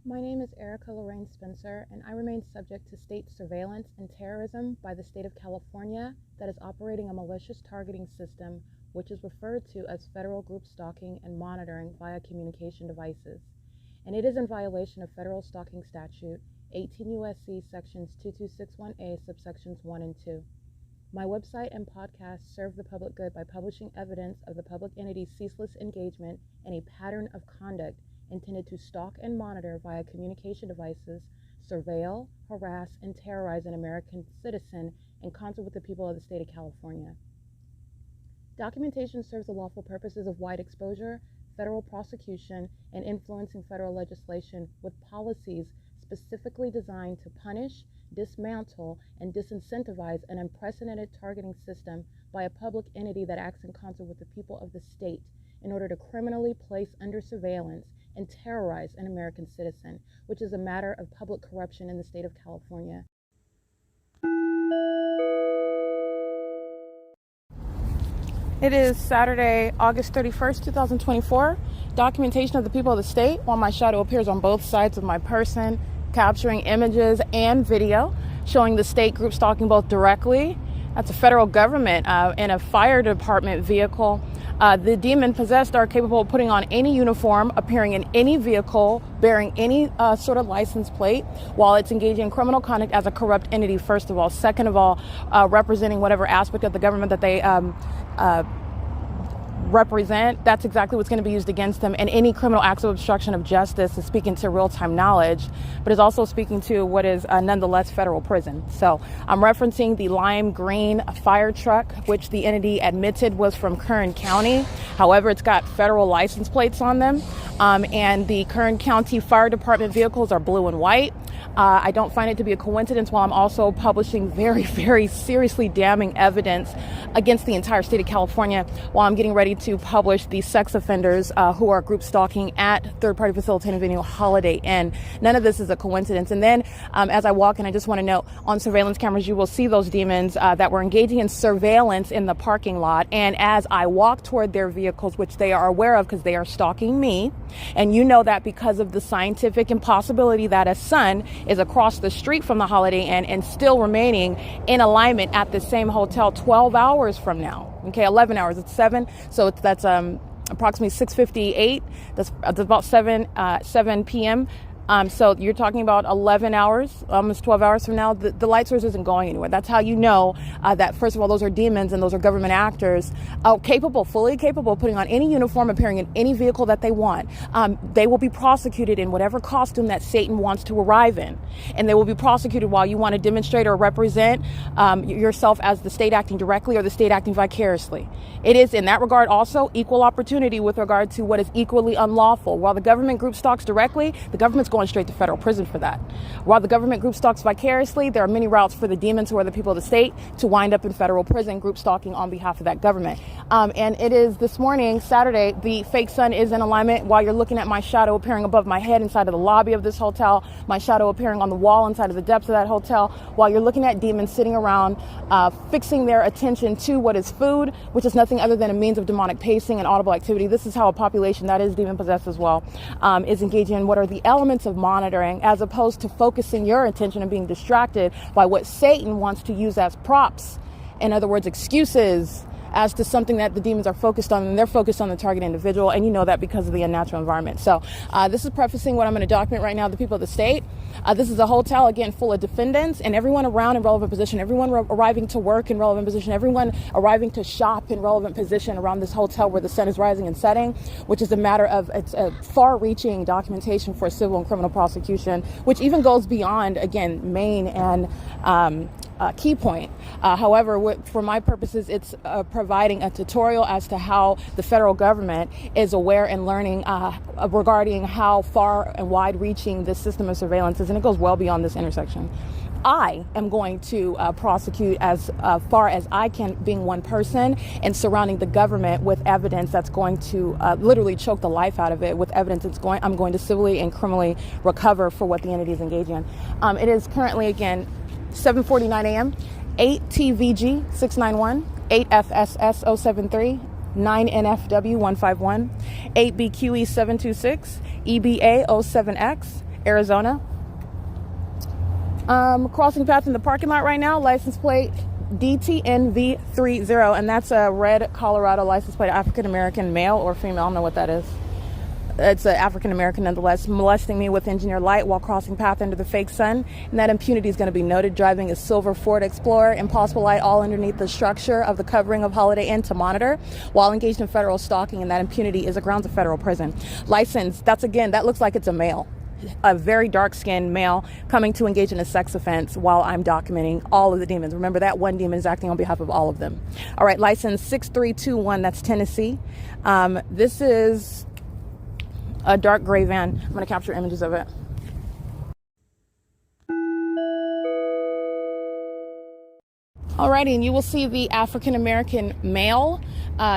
My name is Erica Lorraine Spencer, and I remain subject to state surveillance and terrorism by the state of California that is operating a malicious targeting system, which is referred to as federal group stalking and monitoring via communication devices. And it is in violation of federal stalking statute 18 U.S.C. sections 2261A subsections 1 and 2. My website and podcast serve the public good by publishing evidence of the public entity's ceaseless engagement in a pattern of conduct intended to stalk and monitor via communication devices, surveil, harass, and terrorize an American citizen in concert with the people of the state of California. Documentation serves the lawful purposes of wide exposure, federal prosecution, and influencing federal legislation with policies specifically designed to punish, dismantle, and disincentivize an unprecedented targeting system by a public entity that acts in concert with the people of the state in order to criminally place under surveillance and terrorize an American citizen, which is a matter of public corruption in the state of California. It is Saturday, August 31st, 2024. Documentation of the people of the state, while my shadow appears on both sides of my person, capturing images and video showing the state group stalking both directly. That's a federal government in a fire department vehicle. The demon-possessed are capable of putting on any uniform, appearing in any vehicle, bearing any sort of license plate, while it's engaging in criminal conduct as a corrupt entity, first of all. Second of all, representing whatever aspect of the government that they represent. That's exactly what's going to be used against them. And any criminal acts of obstruction of justice is speaking to real-time knowledge, but is also speaking to what is nonetheless federal prison. So I'm referencing the lime green fire truck, which the entity admitted was from Kern County. However, it's got federal license plates on them. And the Kern County Fire Department vehicles are blue and white. I don't find it to be a coincidence while I'm also publishing very, very seriously damning evidence against the entire state of California while I'm getting ready to publish the sex offenders who are group stalking at third-party facilitating venue Holiday Inn. None of this is a coincidence. And then as I walk in, I just want to note, on surveillance cameras, you will see those demons that were engaging in surveillance in the parking lot. And as I walk toward their vehicles, which they are aware of because they are stalking me, and you know that because of the scientific impossibility that a sun is across the street from the Holiday Inn and still remaining in alignment at the same hotel 12 hours from now. Okay, 11 hours. It's 7. So that's approximately 6:58. That's about 7 p.m. So you're talking about 11 hours, almost 12 hours from now. The light source isn't going anywhere. That's how you know that, first of all, those are demons and those are government actors, fully capable of putting on any uniform, appearing in any vehicle that they want. They will be prosecuted in whatever costume that Satan wants to arrive in. And they will be prosecuted while you want to demonstrate or represent yourself as the state acting directly or the state acting vicariously. It is in that regard also equal opportunity with regard to what is equally unlawful. While the government group stalks directly, the government's going straight to federal prison for that. While the government group stalks vicariously, there are many routes for the demons who are the people of the state to wind up in federal prison group stalking on behalf of that government. And it is this morning, Saturday, the fake sun is in alignment while you're looking at my shadow appearing above my head inside of the lobby of this hotel, my shadow appearing on the wall inside of the depths of that hotel, while you're looking at demons sitting around fixing their attention to what is food, which is nothing other than a means of demonic pacing and audible activity. This is how a population that is demon possessed as well is engaging in what are the elements of monitoring, as opposed to focusing your attention and being distracted by what Satan wants to use as props. In other words, excuses as to something that the demons are focused on, and they're focused on the target individual, and you know that because of the unnatural environment. So this is prefacing what I'm going to document right now, the people of the state. This is a hotel, again, full of defendants, and everyone around in relevant position, everyone arriving to work in relevant position, everyone arriving to shop in relevant position around this hotel where the sun is rising and setting, which is a matter of, it's a far-reaching documentation for civil and criminal prosecution, which even goes beyond, again, Maine and KeyPointe. However, for my purposes, it's providing a tutorial as to how the federal government is aware and learning regarding how far and wide-reaching this system of surveillance is, and it goes well beyond this intersection. I am going to prosecute as far as I can, being one person, and surrounding the government with evidence that's going to literally choke the life out of it, with evidence I'm going to civilly and criminally recover for what the entity is engaging in. It is currently, again, 7:49 a.m., 8 TVG 691, 8 FSS 073, 9 NFW 151, 8 BQE 726, EBA 07X, Arizona. Crossing path in the parking lot right now, license plate DTNV30, and that's a red Colorado license plate, African-American male or female, I don't know what that is. It's an African-American nonetheless, molesting me with engineered light while crossing path under the fake sun. And that impunity is going to be noted, driving a silver Ford Explorer, impossible light all underneath the structure of the covering of Holiday Inn to monitor while engaged in federal stalking, and that impunity is a grounds of federal prison. License, that's again, that looks like it's a male. A very dark-skinned male coming to engage in a sex offense while I'm documenting all of the demons. Remember, that one demon is acting on behalf of all of them. All right, license 6321, that's Tennessee. This is a dark gray van. I'm going to capture images of it. Alrighty, and you will see the African-American male.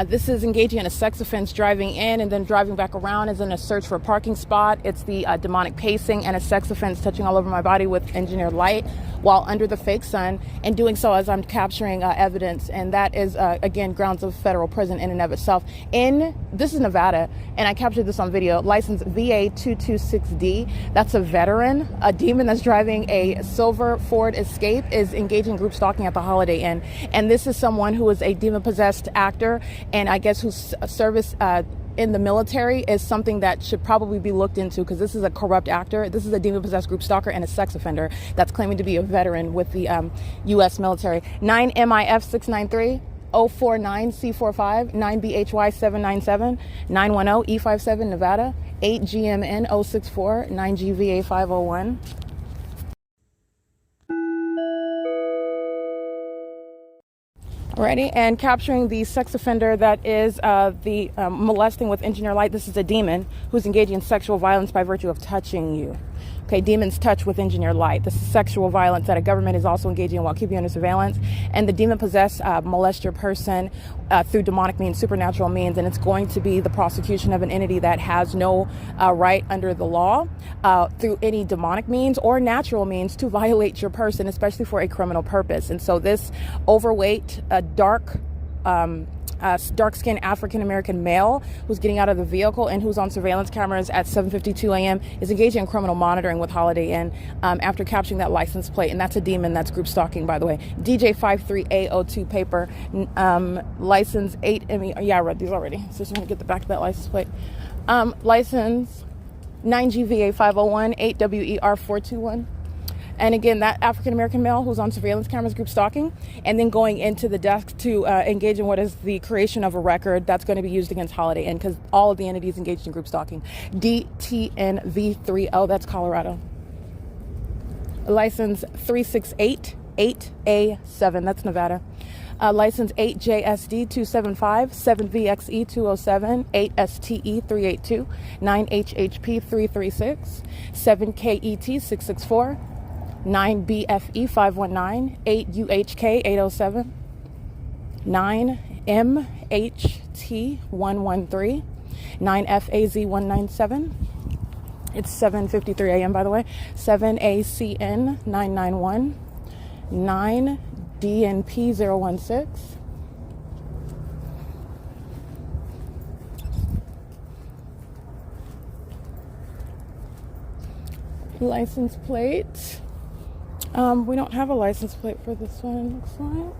This is engaging in a sex offense, driving in and then driving back around, is in a search for a parking spot. It's the demonic pacing and a sex offense, touching all over my body with engineered light while under the fake sun, and doing so as I'm capturing evidence. And that is, again, grounds of federal prison in and of itself. This is Nevada, and I captured this on video. License VA226D. That's a veteran. A demon that's driving a silver Ford Escape is engaging group stalking at the Holiday Inn. And this is someone who is a demon-possessed actor, and I guess whose service in the military is something that should probably be looked into, because this is a corrupt actor. This is a demon-possessed group stalker and a sex offender that's claiming to be a veteran with the U.S. military. 9 MIF 693 049 C45 9 BHY 797 910 E57 Nevada 8 GMN 064 9 GVA 501. Alrighty, and capturing the sex offender that is the molesting with engineer light. This is a demon who's engaging in sexual violence by virtue of touching you. Okay, demons touch with engineer light. This is sexual violence that a government is also engaging in while keeping you under surveillance. And the demon possessed molest your person through demonic means, supernatural means, and it's going to be the prosecution of an entity that has no right under the law through any demonic means or natural means to violate your person, especially for a criminal purpose. And so this overweight, dark-skinned African-American male who's getting out of the vehicle and who's on surveillance cameras at 7:52 a.m. is engaging in criminal monitoring with Holiday Inn after capturing that license plate. And that's a demon that's group stalking, by the way. DJ53A02 paper, license 8. Yeah, I read these already. So just want to get the back of that license plate. License 9GVA 501 8WER 421. And again, that African-American male who's on surveillance cameras group stalking, and then going into the desk to engage in what is the creation of a record that's going to be used against Holiday Inn, because all of the entities engaged in group stalking. DTNV30, that's Colorado. License 368 8A7, that's Nevada. License 8JSD 275 7VXE 207 8STE 382 9HHP 336 7KET 664 9 BFE 519 8 UHK 807 9 MHT 113 9 FAZ 197. It's 7:53 a.m. by the way. 7 ACN 991 9 DNP 016. License plate. We don't have a license plate for this one, looks like.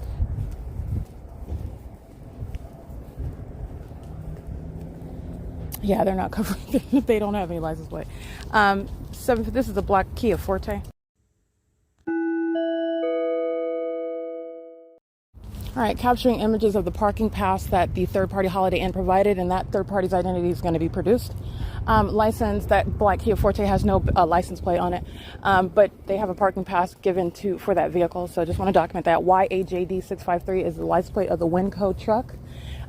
Yeah, they're not covering. They don't have any license plate. This is a black Kia Forte. All right, capturing images of the parking pass that the third-party Holiday Inn provided, and that third party's identity is going to be produced. License, that black Kia Forte has no license plate on it, but they have a parking pass given for that vehicle. So just want to document that. YAJD653 is the license plate of the Winco truck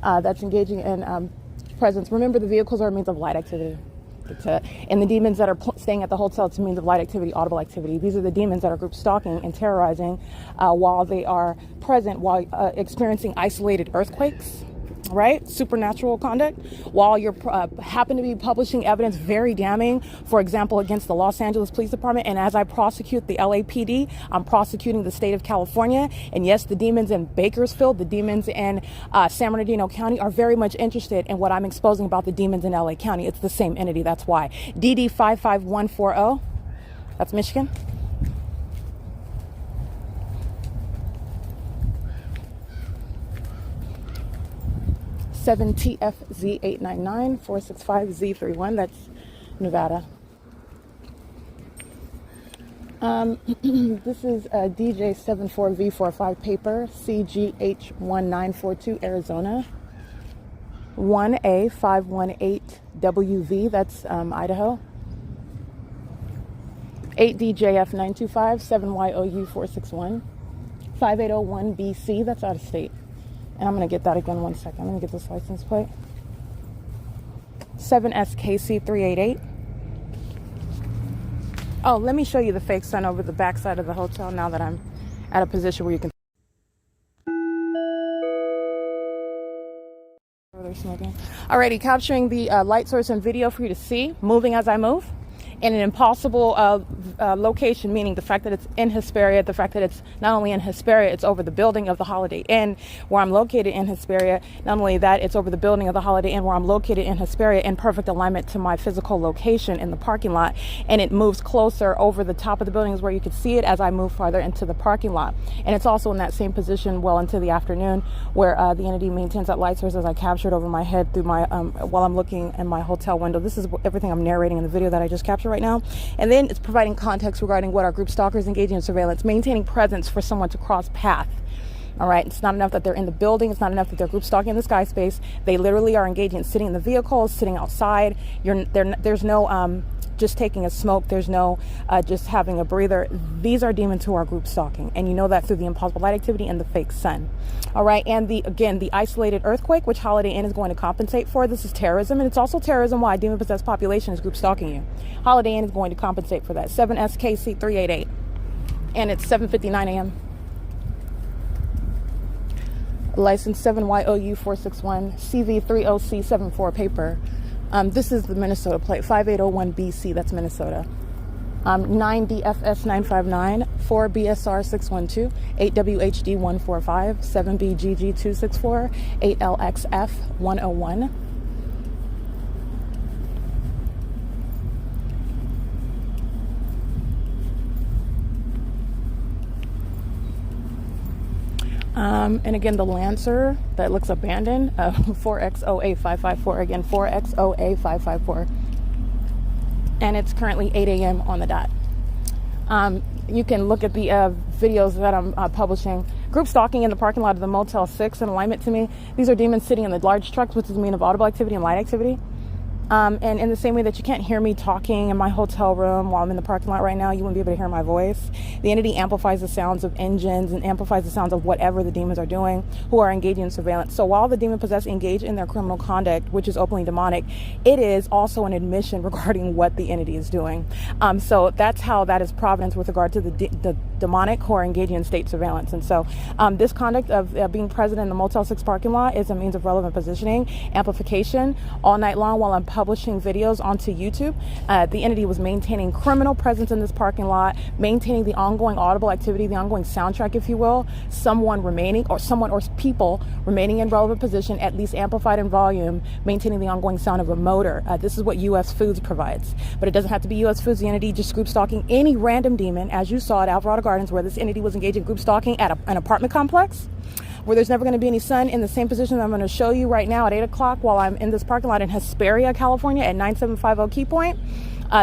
that's engaging in presence. Remember, the vehicles are a means of light activity. And the demons that are staying at the hotel, it's a means of light activity, audible activity. These are the demons that are group stalking and terrorizing while they are present, while experiencing isolated earthquakes, right? Supernatural conduct, while you're happen to be publishing evidence very damning, for example, against the Los Angeles Police Department. And as I prosecute the LAPD, I'm prosecuting the state of California. And yes, the demons in Bakersfield, the demons in San Bernardino County are very much interested in what I'm exposing about the demons in LA County. It's the same entity, that's why. DD55140. That's Michigan. (7TFZ899-465Z31). That's Nevada. This is a DJ74V45 paper, CGH1942, Arizona. 1A518WV, that's Idaho. 8DJF925, 7YOU461. 5801BC, that's out of state. And I'm going to get that again 1 second. Let me get this license plate. 7SKC388. Oh, let me show you the fake sun over the backside of the hotel now that I'm at a position where you can. They're smoking. Alrighty, capturing the light source and video for you to see, moving as I move. In an impossible location, meaning the fact that it's in Hesperia, the fact that it's not only in Hesperia, it's over the building of the Holiday Inn where I'm located in Hesperia. Not only that, it's over the building of the Holiday Inn where I'm located in Hesperia, in perfect alignment to my physical location in the parking lot. And it moves closer over the top of the buildings where you can see it as I move farther into the parking lot. And it's also in that same position well into the afternoon where the entity maintains that light source as I captured over my head through my while I'm looking in my hotel window. This is everything I'm narrating in the video that I just captured right now. And then it's providing context regarding what our group stalkers engaging in surveillance, maintaining presence for someone to cross path. All right, it's not enough that they're in the building. It's not enough that they're group stalking in the sky space. They literally are engaging in sitting in the vehicles, sitting outside. There's no just taking a smoke. There's no just having a breather. These are demons who are group stalking, and you know that through the impossible light activity and the fake sun. All right, and the isolated earthquake, which Holiday Inn is going to compensate for. This is terrorism, and it's also terrorism while a demon-possessed population is group stalking you. Holiday Inn is going to compensate for that. 7SKC388, and it's 7:59 a.m. License 7YOU461 CV30C74 paper. This is the Minnesota plate, 5801BC, that's Minnesota. 9DFS959, 4BSR612, 8WHD145, 7BGG264, 8LXF101. And again, the Lancer that looks abandoned, 4XOA554, again, 4XOA554. And it's currently 8 a.m. on the dot. You can look at the videos that I'm publishing. Group stalking in the parking lot of the Motel 6 in alignment to me. These are demons sitting in the large trucks, which is a mean of audible activity and light activity. And in the same way that you can't hear me talking in my hotel room while I'm in the parking lot right now, you wouldn't be able to hear my voice. The entity amplifies the sounds of engines and amplifies the sounds of whatever the demons are doing who are engaging in surveillance. So while the demon possessed engage in their criminal conduct, which is openly demonic, it is also an admission regarding what the entity is doing. So that's how that is providence with regard to the demonic who are engaging in state surveillance. And so this conduct of being present in the Motel 6 parking lot is a means of relevant positioning, amplification all night long while I'm publishing videos onto YouTube. The entity was maintaining criminal presence in this parking lot, maintaining the ongoing audible activity, the ongoing soundtrack, if you will, someone or people remaining in relevant position, at least amplified in volume, maintaining the ongoing sound of a motor. This is what U.S. Foods provides. But it doesn't have to be U.S. Foods. The entity just group stalking any random demon, as you saw at Alvarado Gardens, where this entity was engaged in group stalking at an apartment complex, where there's never going to be any sun, in the same position that I'm going to show you right now at 8 o'clock while I'm in this parking lot in Hesperia, California at 9750 KeyPoint.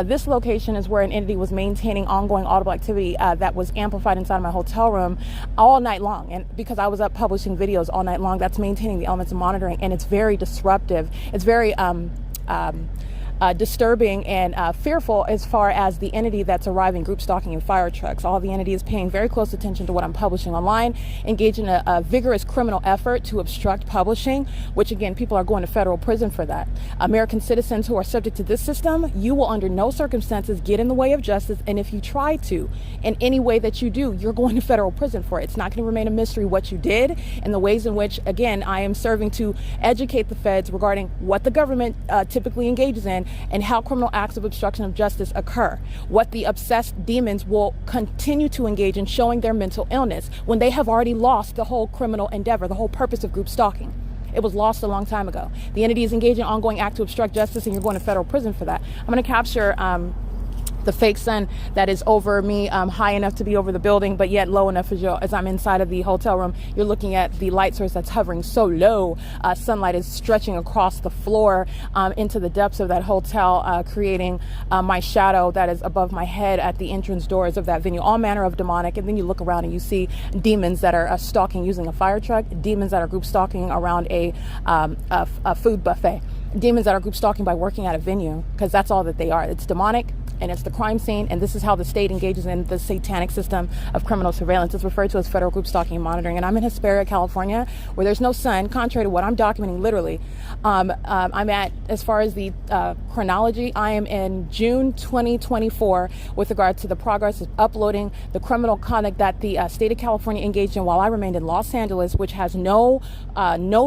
This location is where an entity was maintaining ongoing audible activity that was amplified inside of my hotel room all night long. And because I was up publishing videos all night long, that's maintaining the elements of monitoring, and it's very disruptive. It's very disturbing and fearful as far as the entity that's arriving group stalking in fire trucks. All the entity is paying very close attention to what I'm publishing online, engaged in a vigorous criminal effort to obstruct publishing, which again, people are going to federal prison for that. American citizens who are subject to this system, you will under no circumstances get in the way of justice, and if you try to, in any way that you do, you're going to federal prison for it. It's not going to remain a mystery what you did and the ways in which, again, I am serving to educate the feds regarding what the government typically engages in and how criminal acts of obstruction of justice occur. What the obsessed demons will continue to engage in, showing their mental illness when they have already lost the whole criminal endeavor, the whole purpose of group stalking. It was lost a long time ago. The entity is engaged in ongoing act to obstruct justice, and you're going to federal prison for that. I'm going to capture The fake sun that is over me, high enough to be over the building, but yet low enough as I'm inside of the hotel room. You're looking at the light source that's hovering so low. Sunlight is stretching across the floor into the depths of that hotel, creating my shadow that is above my head at the entrance doors of that venue. All manner of demonic. And then you look around and you see demons that are stalking using a fire truck, demons that are group stalking around a food buffet, demons that are group stalking by working at a venue, because that's all that they are. It's demonic. And it's the crime scene, and this is how the state engages in the satanic system of criminal surveillance. It's referred to as federal group stalking and monitoring. And I'm in Hesperia, California, where there's no sun, contrary to what I'm documenting literally. I'm at, as far as the chronology, I am in June 2024 with regard to the progress of uploading the criminal conduct that the state of California engaged in while I remained in Los Angeles, which has no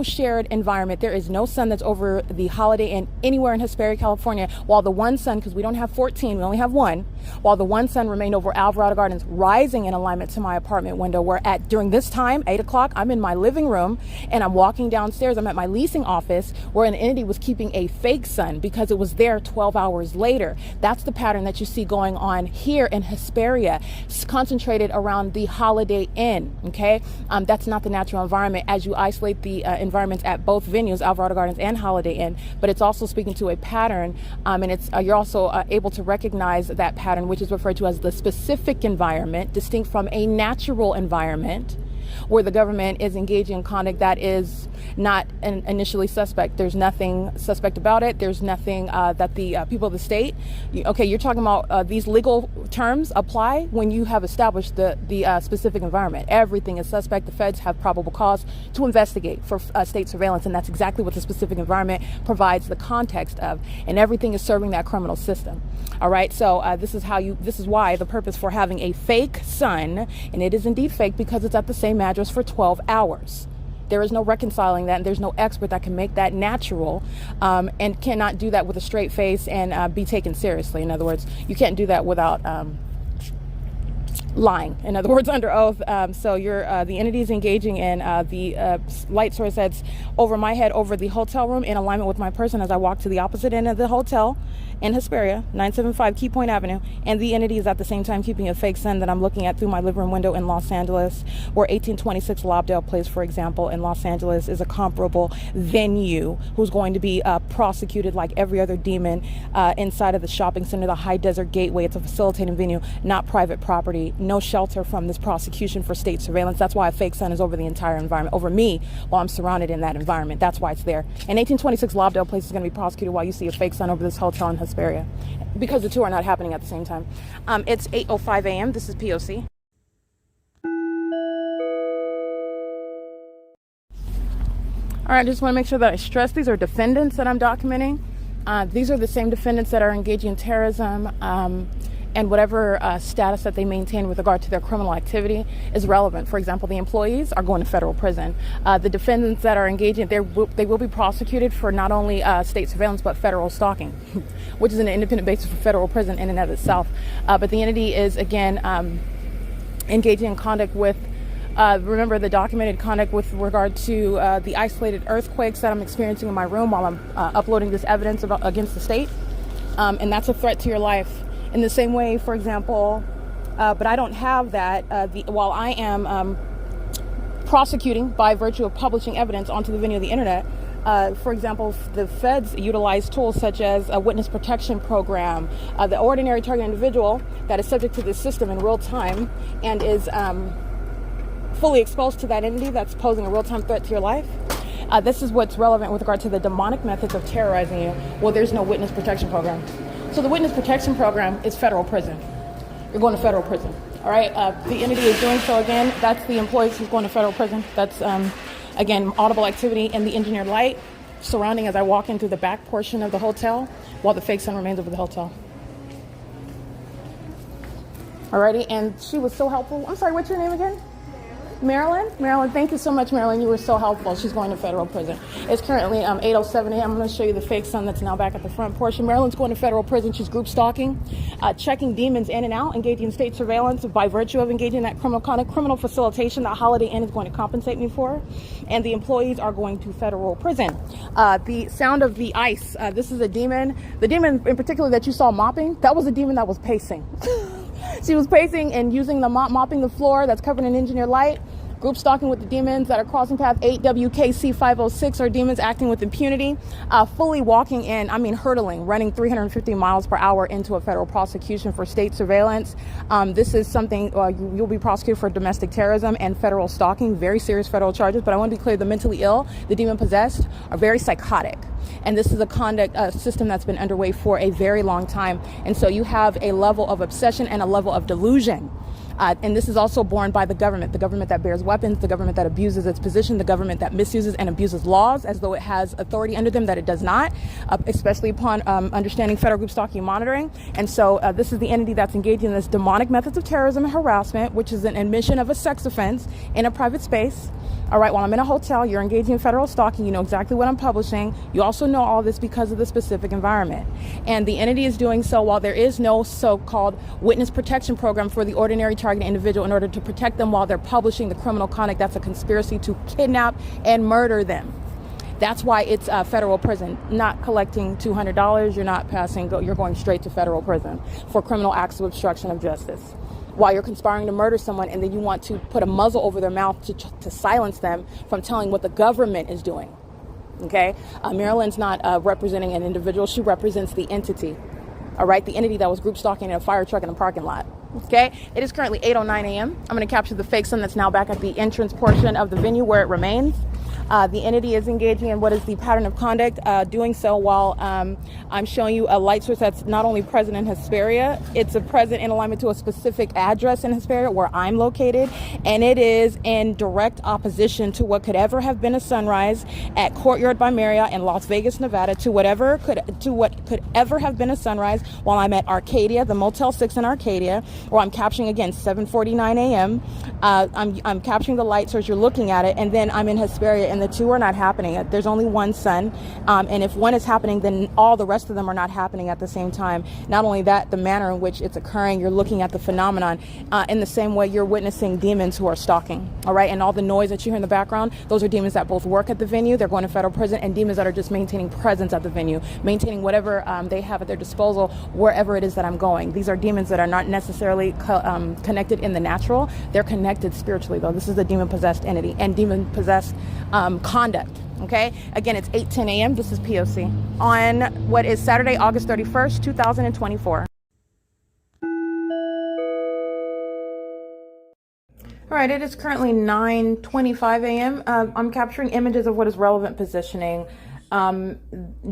shared environment. There is no sun that's over the Holiday Inn anywhere in Hesperia, California, while the one sun, because we don't have 14, we only have one, while the one sun remained over Alvarado Gardens, rising in alignment to my apartment window, where during this time, 8 o'clock, I'm in my living room and I'm walking downstairs. I'm at my leasing office where an entity was keeping a fake sun because it was there 12 hours later. That's the pattern that you see going on here in Hesperia. It's concentrated around the Holiday Inn, okay? That's not the natural environment as you isolate the environments at both venues, Alvarado Gardens and Holiday Inn, but it's also speaking to a pattern, and it's you're also able to recognize that pattern, which is referred to as the specific environment, distinct from a natural environment, where the government is engaging in conduct that is not initially suspect. There's nothing suspect about it. There's nothing that the people of the state, you're talking about these legal terms apply when you have established the specific environment. Everything is suspect. The feds have probable cause to investigate for state surveillance, and that's exactly what the specific environment provides the context of, and everything is serving that criminal system. All right, so this is why the purpose for having a fake sun, and it is indeed fake because it's at the same address for 12 hours. There is no reconciling that, and there's no expert that can make that natural, and cannot do that with a straight face and be taken seriously. In other words, you can't do that without lying, in other words, under oath. So the entity is engaging in the light source that's over my head, over the hotel room, in alignment with my person as I walk to the opposite end of the hotel in Hesperia, 975 KeyPointe Avenue, and the entity is at the same time keeping a fake sun that I'm looking at through my living room window in Los Angeles, where 1826 Lobdell Place, for example, in Los Angeles is a comparable venue who's going to be prosecuted like every other demon inside of the shopping center, the High Desert Gateway. It's a facilitating venue, not private property. No shelter from this prosecution for state surveillance. That's why a fake sun is over the entire environment, over me, while I'm surrounded in that environment. That's why it's there. And 1826 Lobdell Place is going to be prosecuted while you see a fake sun over this hotel in Hesperia, because the two are not happening at the same time. It's 8:05 a.m. This is P.O.C. All right, I just want to make sure that I stress these are defendants that I'm documenting. These are the same defendants that are engaging in terrorism, and whatever status that they maintain with regard to their criminal activity is relevant. For example, the employees are going to federal prison. The defendants that are engaging, they will be prosecuted for not only state surveillance, but federal stalking, which is an independent basis for federal prison in and of itself. But the entity is, again, engaging in conduct with, remember, the documented conduct with regard to the isolated earthquakes that I'm experiencing in my room while I'm uploading this evidence against the state. And that's a threat to your life. In the same way, for example, but I don't have that while I am prosecuting by virtue of publishing evidence onto the venue of the internet. For example, the feds utilize tools such as a witness protection program. The ordinary target individual that is subject to this system in real time and is fully exposed to that entity that's posing a real-time threat to your life. This is what's relevant with regard to the demonic methods of terrorizing you. Well, there's no witness protection program. So the witness protection program is federal prison. You're going to federal prison. All right. The entity is doing so again. That's the employees who's going to federal prison. That's, again, audible activity in the engineered light surrounding as I walk in through the back portion of the hotel while the fake sun remains over the hotel. Alrighty. And she was so helpful. I'm sorry, what's your name again? Marilyn, thank you so much, Marilyn. You were so helpful. She's going to federal prison. It's currently 8:07 a.m. I'm going to show you the fake sun that's now back at the front portion. Marilyn's going to federal prison. She's group stalking, checking demons in and out, engaging in state surveillance by virtue of engaging in that criminal conduct, criminal facilitation that Holiday Inn is going to compensate me for. And the employees are going to federal prison. The sound of the ice. This is a demon. The demon in particular that you saw mopping, that was a demon that was pacing. She was pacing and using the mopping the floor that's covered in engineered light. Group stalking with the demons that are crossing path 8 WKC 506 are demons acting with impunity, fully walking in, hurtling, running 350 miles per hour into a federal prosecution for state surveillance. This is something you'll be prosecuted for domestic terrorism and federal stalking, very serious federal charges. But I want to be clear, the mentally ill, the demon possessed, are very psychotic. And this is a conduct system that's been underway for a very long time. And so you have a level of obsession and a level of delusion. And this is also borne by the government that bears weapons, the government that abuses its position, the government that misuses and abuses laws as though it has authority under them that it does not, especially upon understanding federal group stalking monitoring. And so this is the entity that's engaging in this demonic methods of terrorism and harassment, which is an admission of a sex offense in a private space. All right, while I'm in a hotel, you're engaging in federal stalking. You know exactly what I'm publishing. You also know all this because of the specific environment. And the entity is doing so while there is no so-called witness protection program for the ordinary targeted individual in order to protect them while they're publishing the criminal conduct that's a conspiracy to kidnap and murder them. That's why it's federal prison, not collecting $200. You're not passing, you're going straight to federal prison for criminal acts of obstruction of justice. While you're conspiring to murder someone and then you want to put a muzzle over their mouth to silence them from telling what the government is doing. Okay? Marilyn's not representing an individual. She represents the entity. All right? The entity that was group stalking in a fire truck in a parking lot. Okay? It is currently 8:09 a.m. I'm going to capture the fake sun that's now back at the entrance portion of the venue where it remains. The entity is engaging in what is the pattern of conduct, doing so while I'm showing you a light source that's not only present in Hesperia, it's present in alignment to a specific address in Hesperia where I'm located, and it is in direct opposition to what could ever have been a sunrise at Courtyard by Marriott in Las Vegas, Nevada, to what could ever have been a sunrise while I'm at Arcadia, the Motel 6 in Arcadia, where I'm capturing again 7:49 a.m. I'm capturing the light source, you're looking at it, and then I'm in Hesperia, and the two are not happening. There's only one sun, and if one is happening, then all the rest of them are not happening at the same time. Not only that, the manner in which it's occurring, you're looking at the phenomenon in the same way you're witnessing demons who are stalking, all right? And all the noise that you hear in the background, those are demons that both work at the venue, they're going to federal prison, and demons that are just maintaining presence at the venue, maintaining whatever they have at their disposal wherever it is that I'm going. These are demons that are not necessarily connected in the natural. They're connected spiritually, though. This is a demon-possessed entity and demon-possessed conduct. Okay, again, it's 8:10 a.m. This is P.O.C. on what is Saturday, August 31st, 2024. All right, it is currently 9:25 a.m. I'm capturing images of what is relevant positioning.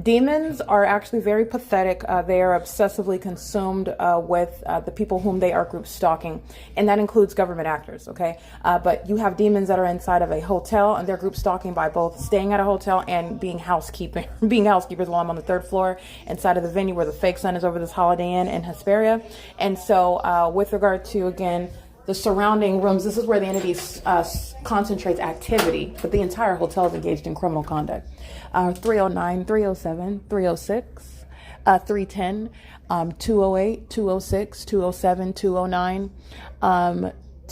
Demons are actually very pathetic. They are obsessively consumed with the people whom they are group stalking, and that includes government actors, okay? But you have demons that are inside of a hotel, and they're group stalking by both staying at a hotel and being housekeepers while I'm on the third floor inside of the venue where the fake sun is over this Holiday Inn in Hesperia. And so with regard to, again, the surrounding rooms, this is where the entity concentrates activity, but the entire hotel is engaged in criminal conduct. 309, 307, 306, 310, 208, 206, 207, 209.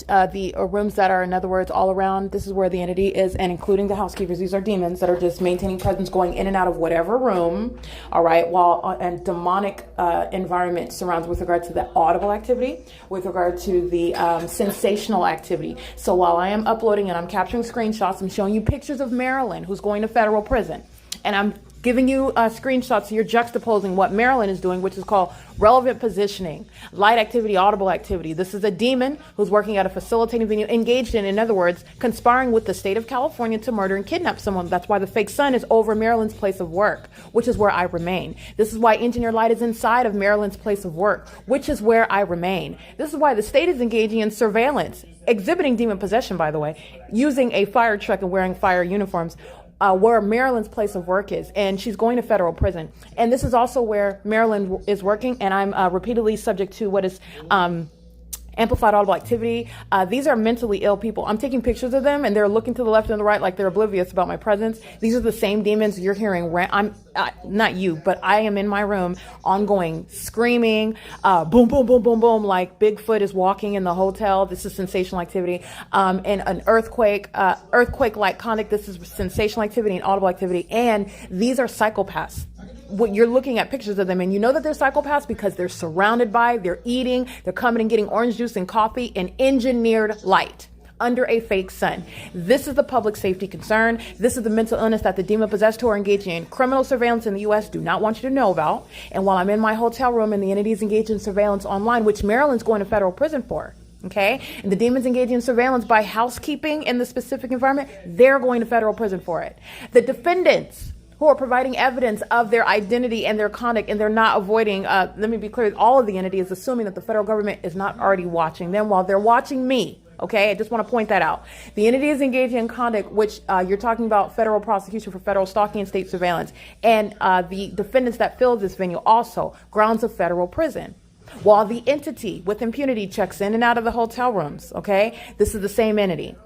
The rooms that are, in other words, all around, this is where the entity is, and including the housekeepers, these are demons that are just maintaining presence, going in and out of whatever room, all right, while a demonic environment surrounds with regard to the audible activity, with regard to the sensational activity. So while I am uploading and I'm capturing screenshots, I'm showing you pictures of Marilyn, who's going to federal prison, and I'm giving you screenshots, so you're juxtaposing what Marilyn is doing, which is called relevant positioning, light activity, audible activity. This is a demon who's working at a facilitating venue, engaged in other words, conspiring with the state of California to murder and kidnap someone. That's why the fake sun is over Marilyn's place of work, which is where I remain. This is why engineer light is inside of Marilyn's place of work, which is where I remain. This is why the state is engaging in surveillance, exhibiting demon possession, by the way, using a fire truck and wearing fire uniforms, where Marilyn's place of work is, and she's going to federal prison. And this is also where Marilyn is working, and I'm repeatedly subject to what is Amplified audible activity. These are mentally ill people. I'm taking pictures of them and they're looking to the left and the right like they're oblivious about my presence. These are the same demons you're hearing. I'm not you, but I am in my room ongoing screaming, boom, boom, boom, boom, boom, like Bigfoot is walking in the hotel. This is sensational activity. And an earthquake-like conduct. This is sensational activity and audible activity. And these are psychopaths. What you're looking at pictures of them and you know that they're psychopaths because they're surrounded by, they're eating, they're coming and getting orange juice and coffee in engineered light under a fake sun. This is the public safety concern. This is the mental illness that the demon-possessed who are engaging in criminal surveillance in the U.S. do not want you to know about. And while I'm in my hotel room and the entities engaged in surveillance online, which Maryland's going to federal prison for, okay? And the demons engaging in surveillance by housekeeping in the specific environment, they're going to federal prison for it. The defendants who are providing evidence of their identity and their conduct, and they're not avoiding, let me be clear, all of the entities assuming that the federal government is not already watching them while they're watching me. Okay, I just want to point that out. The entity is engaging in conduct, which you're talking about federal prosecution for federal stalking and state surveillance. And the defendants that filled this venue also grounds of federal prison. While the entity with impunity checks in and out of the hotel rooms, okay, this is the same entity.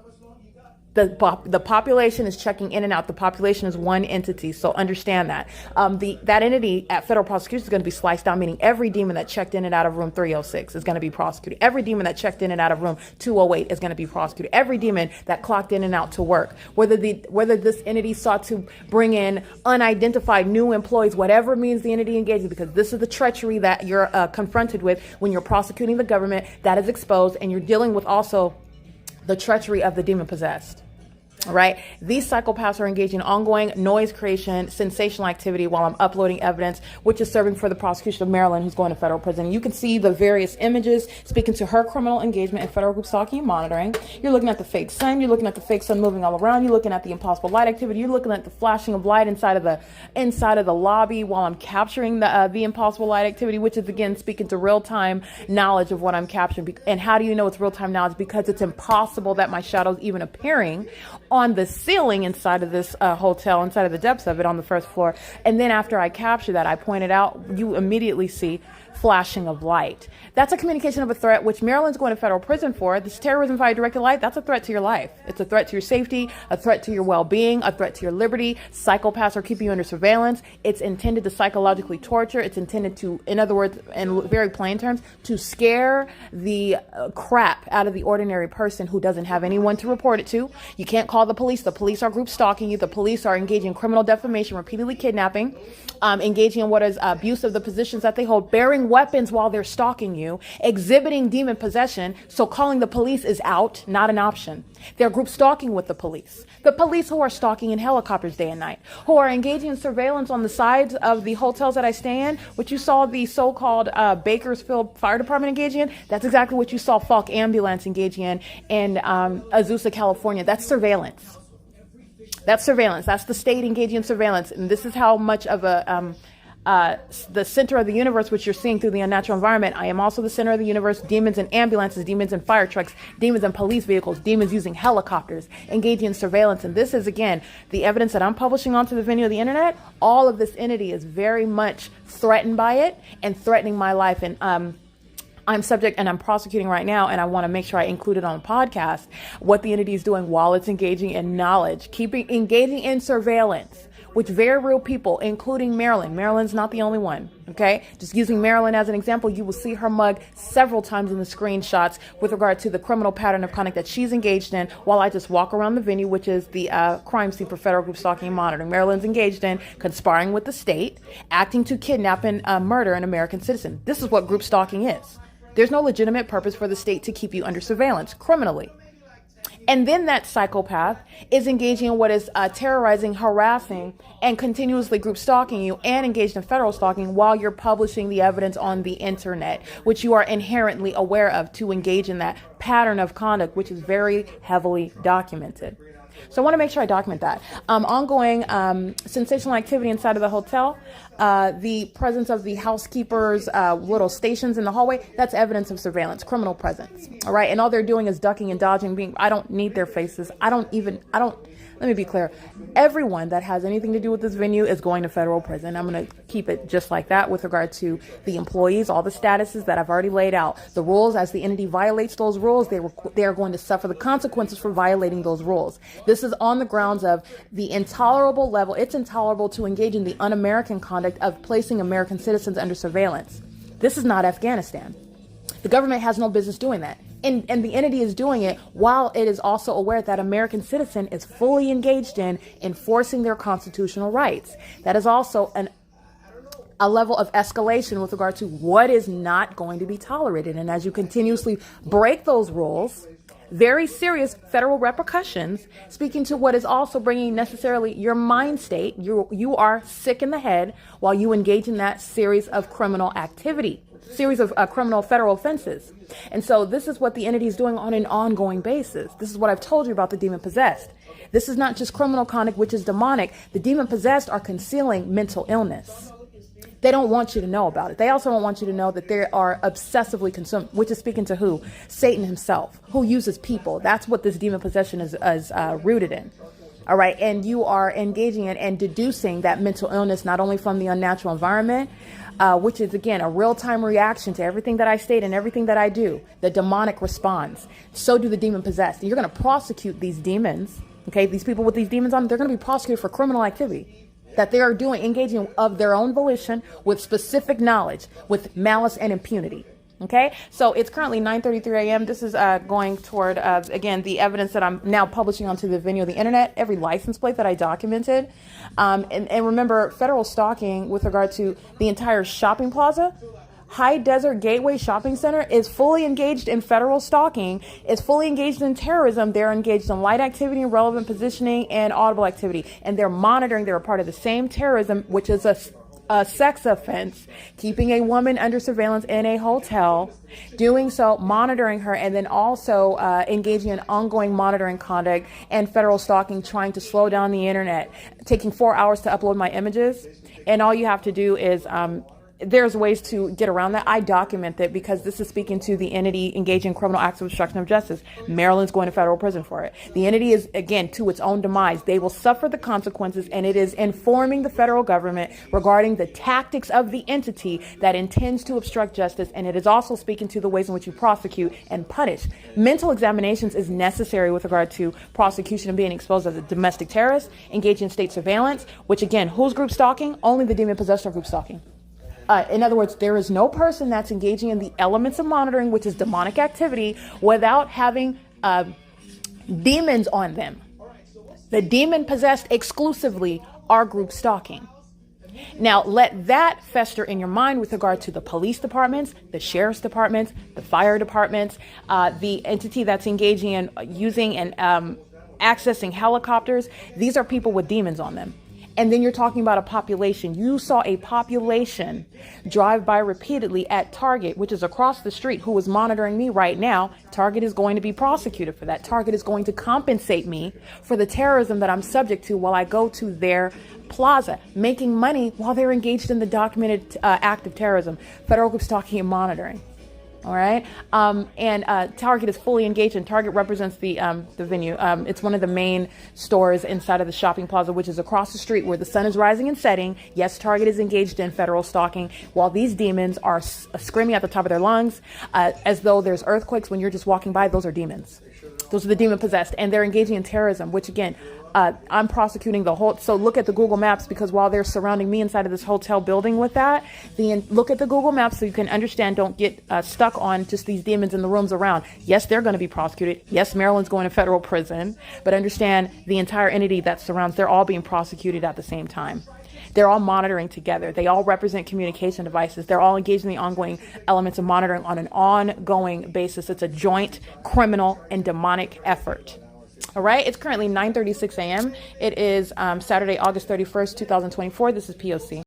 The population is checking in and out. The population is one entity, so understand that. That entity at federal prosecution is going to be sliced down, meaning every demon that checked in and out of room 306 is going to be prosecuted. Every demon that checked in and out of room 208 is going to be prosecuted. Every demon that clocked in and out to work, whether this entity sought to bring in unidentified new employees, whatever means the entity engages, because this is the treachery that you're confronted with when you're prosecuting the government, that is exposed, and you're dealing with also the treachery of the demon possessed. All right. These psychopaths are engaging in ongoing noise creation, sensational activity while I'm uploading evidence, which is serving for the prosecution of Maryland, who's going to federal prison. You can see the various images speaking to her criminal engagement in federal group stalking and monitoring. You're looking at the fake sun. You're looking at the fake sun moving all around. You're looking at the impossible light activity. You're looking at the flashing of light inside of the lobby while I'm capturing the impossible light activity, which is again speaking to real-time knowledge of what I'm capturing. And how do you know it's real-time knowledge? Because it's impossible that my shadow's even appearing on the ceiling inside of this hotel, inside of the depths of it on the first floor. And then after I capture that, I point it out, you immediately see flashing of light. That's a communication of a threat, which Maryland's going to federal prison for. This terrorism via directed light, that's a threat to your life. It's a threat to your safety, a threat to your well-being, a threat to your liberty. Psychopaths are keeping you under surveillance. It's intended to psychologically torture. It's intended to, in other words, in very plain terms, to scare the crap out of the ordinary person who doesn't have anyone to report it to. You can't call the police. The police are group stalking you. The police are engaging in criminal defamation, repeatedly kidnapping, engaging in what is abuse of the positions that they hold, bearing weapons while they're stalking you, exhibiting demon possession. So calling the police is out, not an option. They're group stalking with the police. The police who are stalking in helicopters day and night, who are engaging in surveillance on the sides of the hotels that I stay in, which you saw the so-called Bakersfield Fire Department engaging in. That's exactly what you saw Falk Ambulance engaging in Azusa, California. That's surveillance. That's surveillance. That's the state engaging in surveillance. And this is how much of the center of the universe, which you're seeing through the unnatural environment. I am also the center of the universe. Demons in ambulances, demons in fire trucks, demons in police vehicles, demons using helicopters, engaging in surveillance. And this is, again, the evidence that I'm publishing onto the venue of the internet. All of this entity is very much threatened by it and threatening my life. And I'm subject and I'm prosecuting right now, and I want to make sure I include it on the podcast, what the entity is doing while it's engaging in knowledge, engaging in surveillance, which very real people, including Maryland. Maryland's not the only one, okay? Just using Maryland as an example, you will see her mug several times in the screenshots with regard to the criminal pattern of conduct that she's engaged in while I just walk around the venue, which is the crime scene for federal group stalking and monitoring. Maryland's engaged in conspiring with the state, acting to kidnap and murder an American citizen. This is what group stalking is. There's no legitimate purpose for the state to keep you under surveillance criminally. And then that psychopath is engaging in what is terrorizing, harassing, and continuously group stalking you and engaged in federal stalking while you're publishing the evidence on the internet, which you are inherently aware of to engage in that pattern of conduct, which is very heavily documented. So I want to make sure I document that. Ongoing sensational activity inside of the hotel, the presence of the housekeepers, little stations in the hallway, that's evidence of surveillance, criminal presence. All right. And all they're doing is ducking and dodging, I don't need their faces. let me be clear. Everyone that has anything to do with this venue is going to federal prison. I'm going to keep it just like that with regard to the employees, all the statuses that I've already laid out. The rules, as the entity violates those rules, they are going to suffer the consequences for violating those rules. This is on the grounds of the intolerable level. It's intolerable to engage in the un-American conduct of placing American citizens under surveillance. This is not Afghanistan. The government has no business doing that. And the entity is doing it while it is also aware that American citizen is fully engaged in enforcing their constitutional rights. That is also a level of escalation with regard to what is not going to be tolerated. And as you continuously break those rules, very serious federal repercussions, speaking to what is also bringing necessarily your mind state. You are sick in the head while you engage in that series of criminal activity. Series of criminal federal offenses. And so this is what the entity is doing on an ongoing basis. This is what I've told you about the demon possessed. This is not just criminal conduct, which is demonic. The demon possessed are concealing mental illness. They don't want you to know about it. They also don't want you to know that they are obsessively consumed, which is speaking to who? Satan himself, who uses people. That's what this demon possession is rooted in. All right. And you are engaging in and deducing that mental illness, not only from the unnatural environment, which is, again, a real-time reaction to everything that I state and everything that I do. The demonic responds. So do the demon possessed. You're going to prosecute these demons. Okay. These people with these demons on, they're going to be prosecuted for criminal activity that they are doing, engaging of their own volition with specific knowledge, with malice and impunity. Okay, so it's currently 9:33 a.m. This is going toward, again, the evidence that I'm now publishing onto the venue of the internet, every license plate that I documented. And remember, federal stalking with regard to the entire shopping plaza, High Desert Gateway Shopping Center is fully engaged in federal stalking, is fully engaged in terrorism. They're engaged in light activity, relevant positioning, and audible activity. And they're monitoring, they're a part of the same terrorism, which is a sex offense, keeping a woman under surveillance in a hotel, doing so, monitoring her, and then also engaging in ongoing monitoring conduct and federal stalking, trying to slow down the internet, taking 4 hours to upload my images. And all you have to do is there's ways to get around that. I document that because this is speaking to the entity engaging in criminal acts of obstruction of justice. Maryland's going to federal prison for it. The entity is, again, to its own demise. They will suffer the consequences, and it is informing the federal government regarding the tactics of the entity that intends to obstruct justice, and it is also speaking to the ways in which you prosecute and punish. Mental examinations is necessary with regard to prosecution and being exposed as a domestic terrorist, engaging in state surveillance, which, again, who's group stalking? Only the demon-possessed are group stalking. In other words, there is no person that's engaging in the elements of monitoring, which is demonic activity, without having demons on them. The demon possessed exclusively are group stalking. Now, let that fester in your mind with regard to the police departments, the sheriff's departments, the fire departments, the entity that's engaging in using and accessing helicopters. These are people with demons on them. And then you're talking about a population. You saw a population drive by repeatedly at Target, which is across the street, who is monitoring me right now. Target is going to be prosecuted for that. Target is going to compensate me for the terrorism that I'm subject to while I go to their plaza, making money while they're engaged in the documented act of terrorism. Federal group stalking and monitoring. All right. And Target is fully engaged, and Target represents the venue. It's one of the main stores inside of the shopping plaza, which is across the street where the sun is rising and setting. Yes, Target is engaged in federal stalking while these demons are screaming at the top of their lungs as though there's earthquakes when you're just walking by. Those are demons. Those are the demon possessed, and they're engaging in terrorism, which, again, I'm prosecuting the whole. So look at the Google Maps, because while they're surrounding me inside of this hotel building with that, look at the Google Maps so you can understand. Don't get stuck on just these demons in the rooms around. Yes, they're going to be prosecuted. Yes, Maryland's going to federal prison, but understand the entire entity that surrounds. They're all being prosecuted at the same time. They're all monitoring together. They all represent communication devices. They're all engaged in the ongoing elements of monitoring on an ongoing basis. It's a joint criminal and demonic effort. All right. It's currently 9:36 a.m. It is Saturday, August 31st, 2024. This is P.O.C.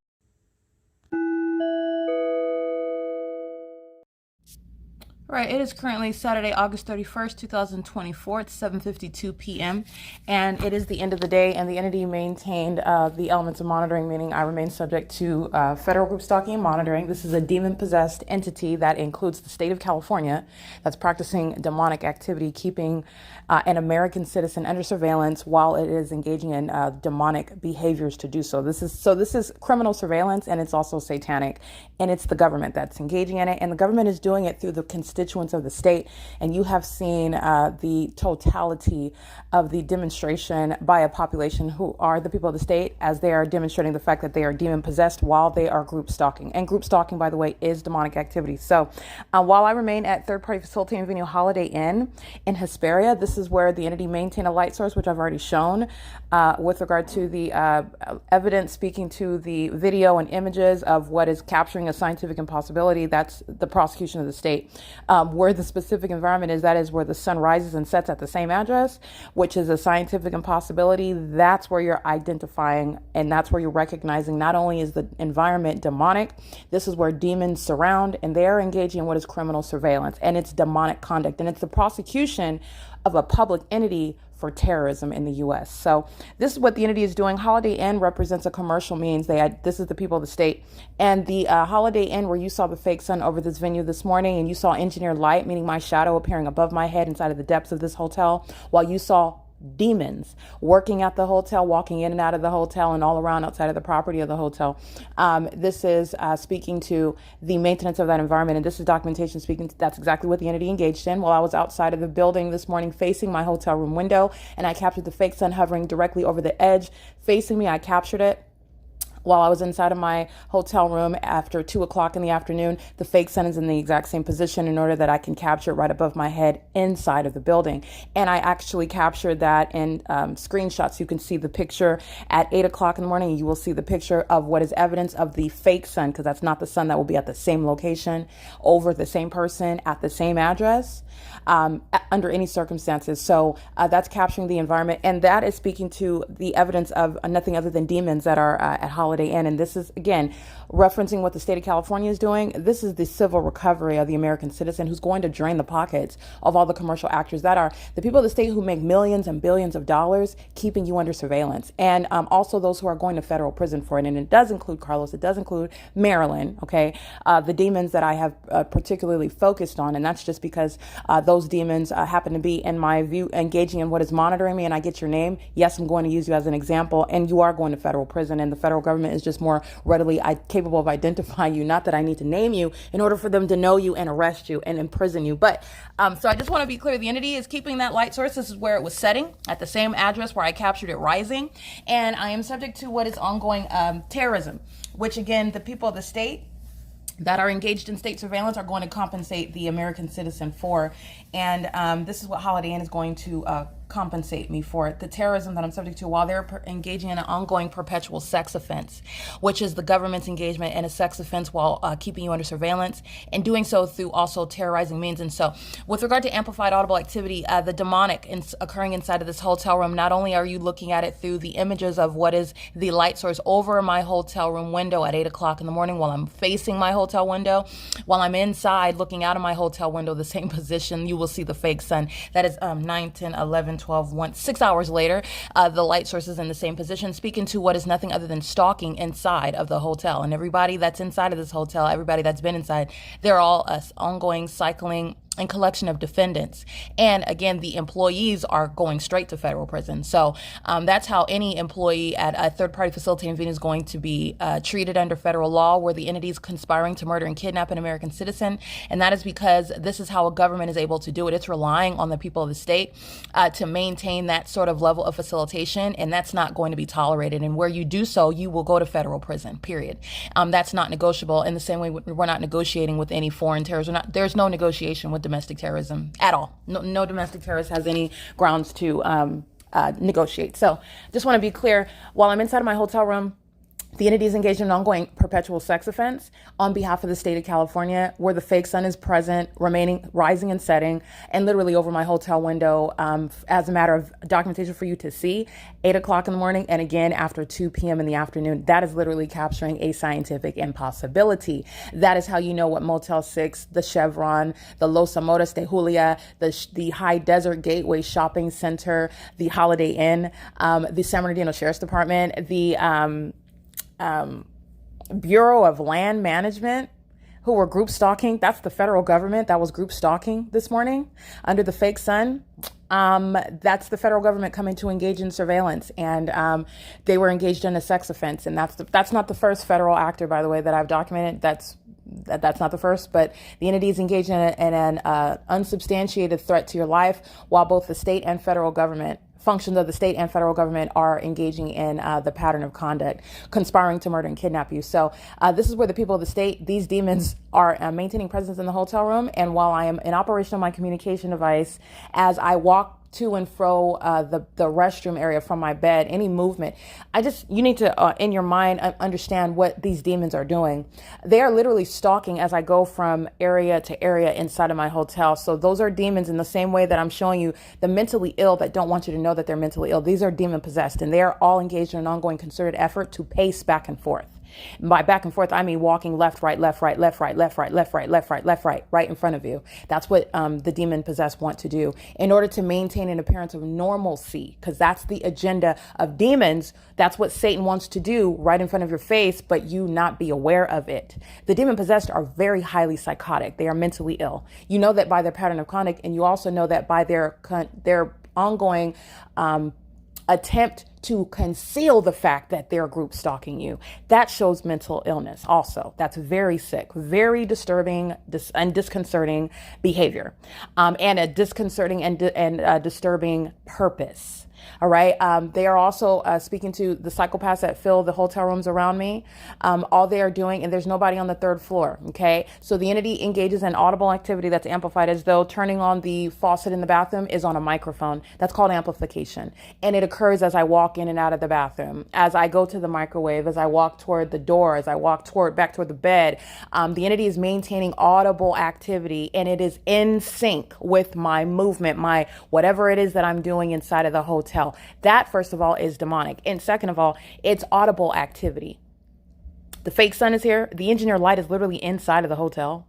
Right, it is currently Saturday, August 31st, 2024. It's 7:52 p.m. and it is the end of the day, and the entity maintained the elements of monitoring, meaning I remain subject to federal group stalking and monitoring. This is a demon-possessed entity that includes the state of California that's practicing demonic activity, keeping an American citizen under surveillance while it is engaging in demonic behaviors to do so. This is criminal surveillance, and it's also satanic, and it's the government that's engaging in it, and the government is doing it through the constituents of the state. And you have seen the totality of the demonstration by a population who are the people of the state, as they are demonstrating the fact that they are demon possessed while they are group stalking. And group stalking, by the way, is demonic activity. So while I remain at third-party facilitating venue Holiday Inn in Hesperia, this is where the entity maintained a light source, which I've already shown with regard to the evidence speaking to the video and images of what is capturing a scientific impossibility. That's the prosecution of the state. Where the specific environment is, that is where the sun rises and sets at the same address, which is a scientific impossibility. That's where you're identifying, and that's where you're recognizing not only is the environment demonic, this is where demons surround, and they're engaging in what is criminal surveillance, and it's demonic conduct, and it's the prosecution of a public entity for terrorism in the U.S. So this is what the entity is doing. Holiday Inn represents a commercial means. This is the people of the state. And the Holiday Inn where you saw the fake sun over this venue this morning, and you saw engineered light, meaning my shadow appearing above my head inside of the depths of this hotel, while you saw demons working at the hotel, walking in and out of the hotel, and all around outside of the property of the hotel. This is speaking to the maintenance of that environment, and this is documentation speaking that's exactly what the entity engaged in. While I was outside of the building this morning facing my hotel room window, and I captured the fake sun hovering directly over the edge facing me. I captured it while I was inside of my hotel room after 2 o'clock in the afternoon. The fake sun is in the exact same position in order that I can capture it right above my head inside of the building. And I actually captured that in screenshots. You can see the picture at 8 o'clock in the morning. You will see the picture of what is evidence of the fake sun, because that's not the sun that will be at the same location, over the same person, at the same address, under any circumstances. So that's capturing the environment. And that is speaking to the evidence of nothing other than demons that are at Holiday Inn. And this is, again, referencing what the state of California is doing. This is the civil recovery of the American citizen, who's going to drain the pockets of all the commercial actors that are the people of the state who make millions and billions of dollars keeping you under surveillance. And also those who are going to federal prison for it. And it does include Carlos. It does include Maryland. Okay. The demons that I have particularly focused on. And that's just because those demons happen to be, in my view, engaging in what is monitoring me. And I get your name. Yes, I'm going to use you as an example. And you are going to federal prison, and the federal government is just more readily capable of identifying you. Not that I need to name you in order for them to know you and arrest you and imprison you. But so I just want to be clear. The entity is keeping that light source. This is where it was setting, at the same address where I captured it rising. And I am subject to what is ongoing terrorism, which, again, the people of the state that are engaged in state surveillance are going to compensate the American citizen for. And this is what Holiday Inn is going to compensate me for. The terrorism that I'm subject to while they're engaging in an ongoing perpetual sex offense, which is the government's engagement in a sex offense while keeping you under surveillance, and doing so through also terrorizing means. And so with regard to amplified audible activity, the demonic occurring inside of this hotel room, not only are you looking at it through the images of what is the light source over my hotel room window at 8 o'clock in the morning while I'm facing my hotel window, while I'm inside looking out of my hotel window, the same position, you will see the fake sun. That is 9, 10, 11, 12, 1, 6 hours later, the light source is in the same position, speaking to what is nothing other than stalking inside of the hotel. And everybody that's inside of this hotel, everybody that's been inside, they're all ongoing cycling and collection of defendants. And again, the employees are going straight to federal prison. So that's how any employee at a third-party facilitating venue is going to be treated under federal law, where the entity is conspiring to murder and kidnap an American citizen. And that is because this is how a government is able to do it. It's relying on the people of the state to maintain that sort of level of facilitation, and that's not going to be tolerated. And where you do so, you will go to federal prison, period. That's not negotiable. In the same way, we're not negotiating with any foreign terrorism. There's no negotiation with domestic terrorism at all. No domestic terrorist has any grounds to negotiate. So just want to be clear, while I'm inside of my hotel room The entity is engaged in an ongoing perpetual sex offense on behalf of the state of California, where the fake sun is present, remaining, rising and setting, and literally over my hotel window as a matter of documentation for you to see, 8 o'clock in the morning, and again after 2 p.m. in the afternoon. That is literally capturing a scientific impossibility. That is how you know what Motel 6, the Chevron, the Los Amores de Julia, the High Desert Gateway Shopping Center, the Holiday Inn, the San Bernardino Sheriff's Department, the Bureau of Land Management, who were group stalking. That's the federal government that was group stalking this morning under the fake sun. That's the federal government coming to engage in surveillance, and they were engaged in a sex offense. And that's not the first federal actor, by the way, that I've documented. That's not the first, but the entity is engaged in an unsubstantiated threat to your life, while both the state and federal government, functions of the state and federal government, are engaging in the pattern of conduct, conspiring to murder and kidnap you. So this is where the people of the state, these demons, are maintaining presence in the hotel room. And while I am in operation of my communication device, as I walk to and fro the restroom area from my bed, any movement, you need to, in your mind, understand what these demons are doing. They are literally stalking as I go from area to area inside of my hotel. So those are demons, in the same way that I'm showing you the mentally ill that don't want you to know that they're mentally ill. These are demon possessed, and they are all engaged in an ongoing concerted effort to pace back and forth. By back and forth, I mean walking left, right, left, right, left, right, left, right, left, right, left, right, left, right, right in front of you. That's what the demon possessed want to do in order to maintain an appearance of normalcy, because that's the agenda of demons. That's what Satan wants to do right in front of your face, but you not be aware of it. The demon possessed are very highly psychotic. They are mentally ill. You know that by their pattern of conduct, and you also know that by their ongoing attempt to conceal the fact that they're group stalking you. That shows mental illness also. That's very sick, very disturbing and disconcerting behavior, and a disconcerting and disturbing purpose. All right. They are also speaking to the psychopaths that fill the hotel rooms around me. All they are doing, and there's nobody on the third floor. Okay. So the entity engages in audible activity that's amplified, as though turning on the faucet in the bathroom is on a microphone. That's called amplification. And it occurs as I walk in and out of the bathroom, as I go to the microwave, as I walk toward the door, as I walk back toward the bed. The entity is maintaining audible activity, and it is in sync with my movement, my whatever it is that I'm doing inside of the hotel. That, first of all, is demonic. And second of all, it's audible activity. The fake sun is here. The engineer light is literally inside of the hotel.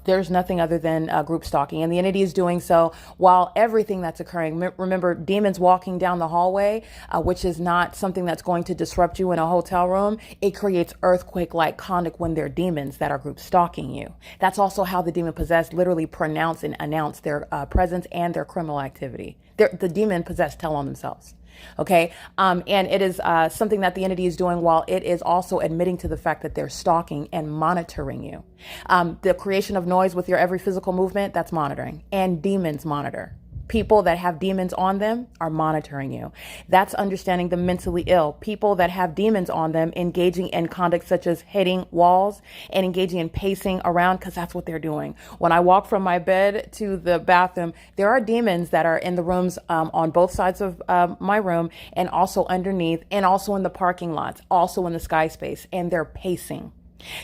There's nothing other than group stalking. And the entity is doing so while everything that's occurring. Remember, demons walking down the hallway, which is not something that's going to disrupt you in a hotel room. It creates earthquake-like conduct when they're demons that are group stalking you. That's also how the demon possessed literally pronounce and announce their presence and their criminal activity. The demon possessed tell on themselves. Okay. And it is something that the entity is doing while it is also admitting to the fact that they're stalking and monitoring you. The creation of noise with your every physical movement, that's monitoring. And demons monitor. People that have demons on them are monitoring you. That's understanding the mentally ill. People that have demons on them engaging in conduct such as hitting walls and engaging in pacing around, because that's what they're doing. When I walk from my bed to the bathroom, there are demons that are in the rooms on both sides of my room, and also underneath, and also in the parking lots, also in the sky space, and they're pacing.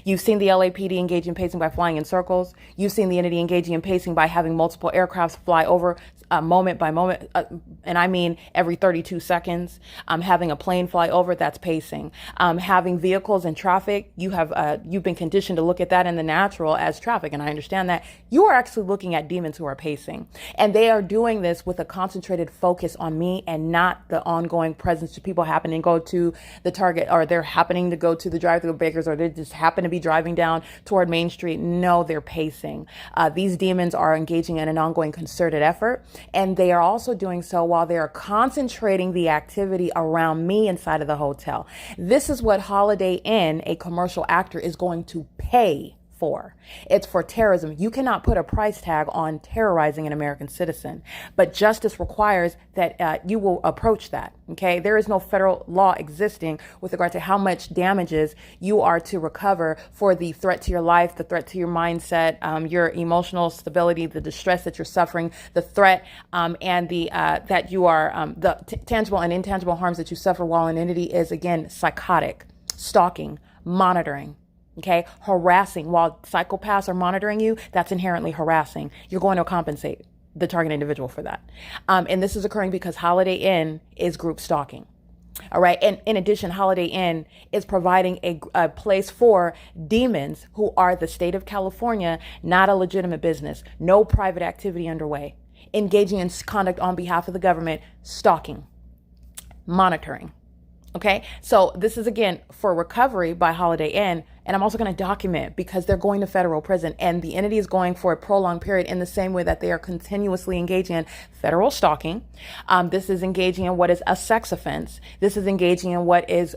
You've seen the LAPD engage in pacing by flying in circles. You've seen the entity engaging in pacing by having multiple aircrafts fly over moment by moment. And I mean every 32 seconds. Having a plane fly over, that's pacing. Having vehicles in traffic, you've been conditioned to look at that in the natural as traffic. And I understand that. You are actually looking at demons who are pacing. And they are doing this with a concentrated focus on me, and not the ongoing presence of people happening to go to the Target, or they're happening to go to the drive-thru bakers, or they just happen to be driving down toward Main Street. No, they're pacing. These demons are engaging in an ongoing concerted effort, and they are also doing so while they are concentrating the activity around me inside of the hotel. This is what Holiday Inn, a commercial actor, is going to pay for. It's for terrorism. You cannot put a price tag on terrorizing an American citizen, but justice requires that you will approach that. Okay, there is no federal law existing with regard to how much damages you are to recover for the threat to your life, the threat to your mindset, your emotional stability, the distress that you're suffering, the threat and the that you are the tangible and intangible harms that you suffer while an entity is, again, psychotic. Stalking, monitoring. Okay, harassing. While psychopaths are monitoring you, that's inherently harassing. You're going to compensate the target individual for that. And this is occurring because Holiday Inn is group stalking. All right. And in addition, Holiday Inn is providing a place for demons who are the state of California, not a legitimate business, no private activity underway, engaging in conduct on behalf of the government, stalking, monitoring. Okay, so this is again for recovery by Holiday Inn, and I'm also going to document because they're going to federal prison, and the entity is going for a prolonged period in the same way that they are continuously engaging in federal stalking. This is engaging in what is a sex offense. This is engaging in what is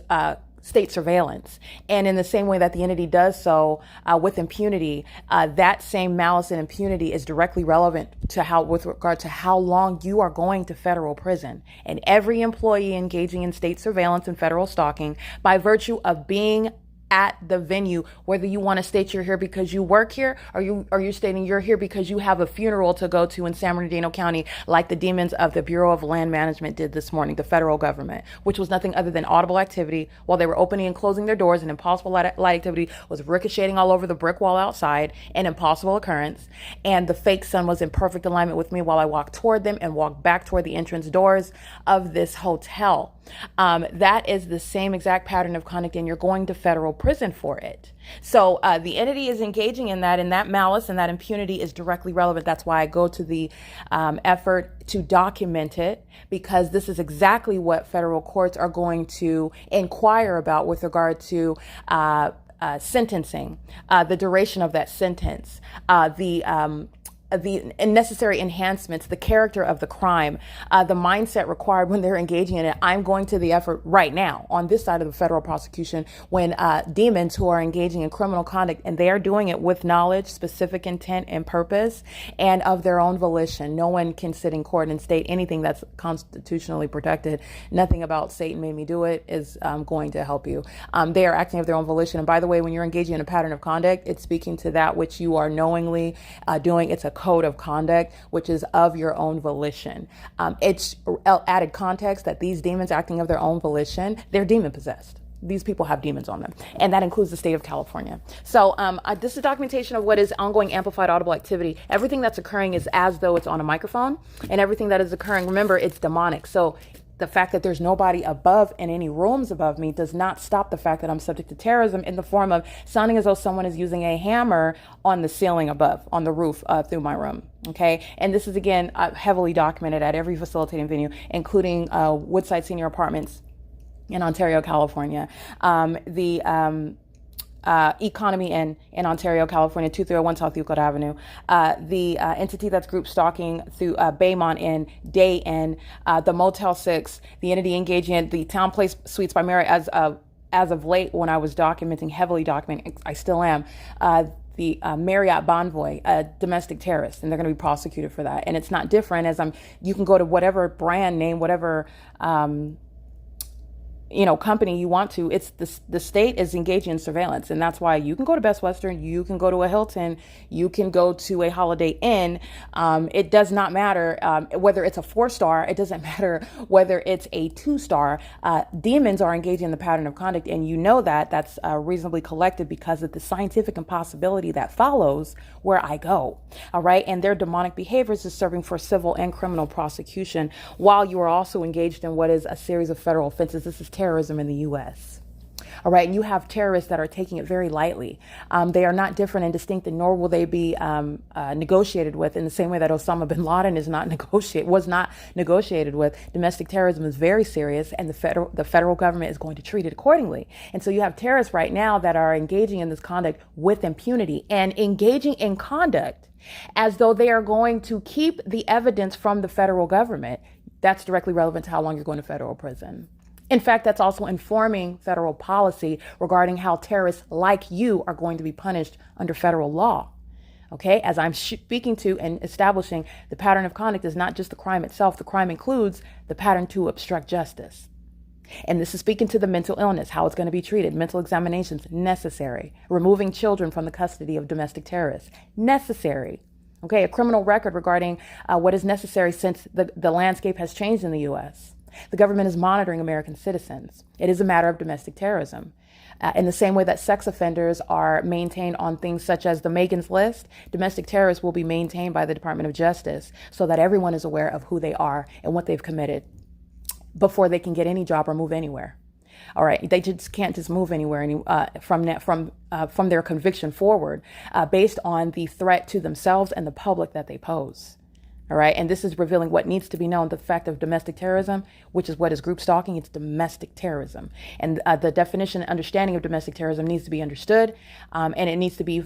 state surveillance. And in the same way that the entity does so with impunity, that same malice and impunity is directly relevant to with regard to how long you are going to federal prison. And every employee engaging in state surveillance and federal stalking, by virtue of being at the venue, whether you want to state you're here because you work here, or you're stating you're here because you have a funeral to go to in San Bernardino County, like the demons of the Bureau of Land Management did this morning, the federal government, which was nothing other than audible activity while they were opening and closing their doors. An impossible light activity was ricocheting all over the brick wall outside, an impossible occurrence. And the fake sun was in perfect alignment with me while I walked toward them and walked back toward the entrance doors of this hotel. That is the same exact pattern of conduct, and you're going to federal prison for it. So the entity is engaging in that, and that malice and that impunity is directly relevant. That's why I go to the effort to document it, because this is exactly what federal courts are going to inquire about with regard to sentencing, the duration of that sentence, the necessary enhancements, the character of the crime, the mindset required when they're engaging in it. I'm going to the effort right now on this side of the federal prosecution when demons who are engaging in criminal conduct, and they are doing it with knowledge, specific intent, and purpose, and of their own volition. No one can sit in court and state anything that's constitutionally protected. Nothing about Satan made me do it is going to help you. They are acting of their own volition. And by the way, when you're engaging in a pattern of conduct, it's speaking to that which you are knowingly doing. It's a code of conduct, which is of your own volition. It's added context that these demons acting of their own volition, they're demon possessed. These people have demons on them, and that includes the state of California. So this is documentation of what is ongoing amplified audible activity. Everything that's occurring is as though it's on a microphone, and everything that is occurring, remember, it's demonic. So the fact that there's nobody above and any rooms above me does not stop the fact that I'm subject to terrorism in the form of sounding as though someone is using a hammer on the ceiling above, on the roof through my room. Okay. And this is, again, heavily documented at every facilitating venue, including Woodside Senior Apartments in Ontario, California. Economy in Ontario, California, 2301 South Euclid Avenue. The entity that's group stalking through Baymont Inn, Day Inn, the Motel 6, the entity engaging in the Town Place Suites by Marriott as of late when I was heavily documenting, I still am, the Marriott Bonvoy, a domestic terrorist, and they're going to be prosecuted for that. And it's not different you can go to whatever brand name, whatever, company you want to. It's the state is engaging in surveillance, and that's why you can go to Best Western, you can go to a Hilton, you can go to a Holiday Inn. It does not matter whether it's a 4-star. It doesn't matter whether it's a 2-star. Demons are engaging in the pattern of conduct, and that's reasonably collected because of the scientific impossibility that follows where I go. All right, and their demonic behaviors is serving for civil and criminal prosecution, while you are also engaged in what is a series of federal offenses. This is terrorism in the U.S. All right. And you have terrorists that are taking it very lightly. They are not different and distinct, and nor will they be negotiated with in the same way that Osama bin Laden was not negotiated with. Domestic terrorism is very serious, and the federal government is going to treat it accordingly. And so you have terrorists right now that are engaging in this conduct with impunity and engaging in conduct as though they are going to keep the evidence from the federal government. That's directly relevant to how long you're going to federal prison. In fact, that's also informing federal policy regarding how terrorists like you are going to be punished under federal law. Okay, as I'm speaking to and establishing, the pattern of conduct is not just the crime itself. The crime includes the pattern to obstruct justice. And this is speaking to the mental illness, how it's going to be treated. Mental examinations, necessary. Removing children from the custody of domestic terrorists, necessary. Okay, a criminal record regarding what is necessary since the landscape has changed in the U.S. The government is monitoring American citizens. It is a matter of domestic terrorism. In the same way that sex offenders are maintained on things such as the Megan's List, domestic terrorists will be maintained by the Department of Justice so that everyone is aware of who they are and what they've committed before they can get any job or move anywhere. All right, they just can't just move anywhere from their conviction forward based on the threat to themselves and the public that they pose. All right, and this is revealing what needs to be known, the fact of domestic terrorism, which is what is group stalking. It's domestic terrorism. And the definition and understanding of domestic terrorism needs to be understood, and it needs to be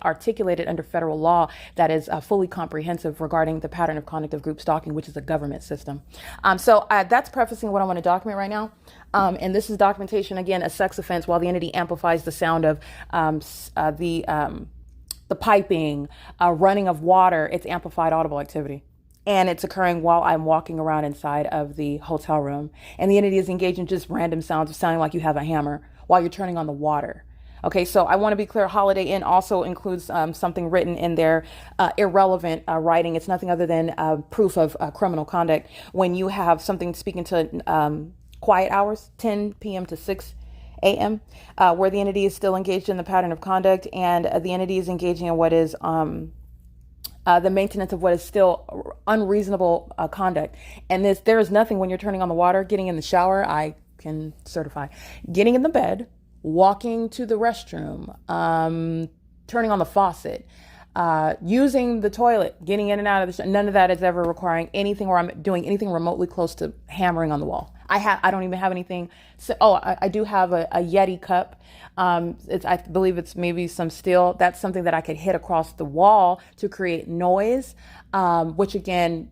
articulated under federal law that is fully comprehensive regarding the pattern of conduct of group stalking, which is a government system. So that's prefacing what I want to document right now. And this is documentation, again, a sex offense, while the entity amplifies the sound of the piping, running of water. It's amplified audible activity. And it's occurring while I'm walking around inside of the hotel room. And the entity is engaged in just random sounds of sounding like you have a hammer while you're turning on the water. Okay, so I want to be clear, Holiday Inn also includes something written in their irrelevant writing. It's nothing other than proof of criminal conduct when you have something speaking to quiet hours, 10 p.m. to 6 a.m., where the entity is still engaged in the pattern of conduct, and the entity is engaging in what is the maintenance of what is still unreasonable conduct. And there is nothing when you're turning on the water, getting in the shower, I can certify, getting in the bed, walking to the restroom, turning on the faucet, using the toilet, getting in and out of the none of that is ever requiring anything where I'm doing anything remotely close to hammering on the wall. I don't even have anything. So, I do have a Yeti cup. I believe it's maybe some steel. That's something that I could hit across the wall to create noise, which again,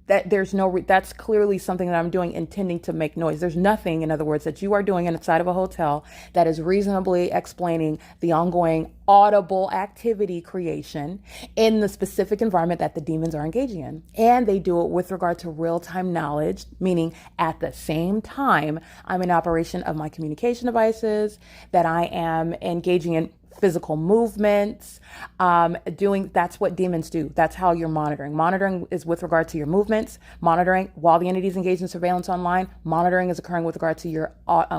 that's clearly something that I'm doing intending to make noise. There's nothing, in other words, that you are doing inside of a hotel that is reasonably explaining the ongoing audible activity creation in the specific environment that the demons are engaging in. And they do it with regard to real-time knowledge, meaning at the same time, I'm in operation of my communication devices, that I am engaging in physical movements, that's what demons do. That's how you're monitoring. Monitoring is with regard to your movements. Monitoring while the entity is engaged in surveillance online. Monitoring is occurring with regard to your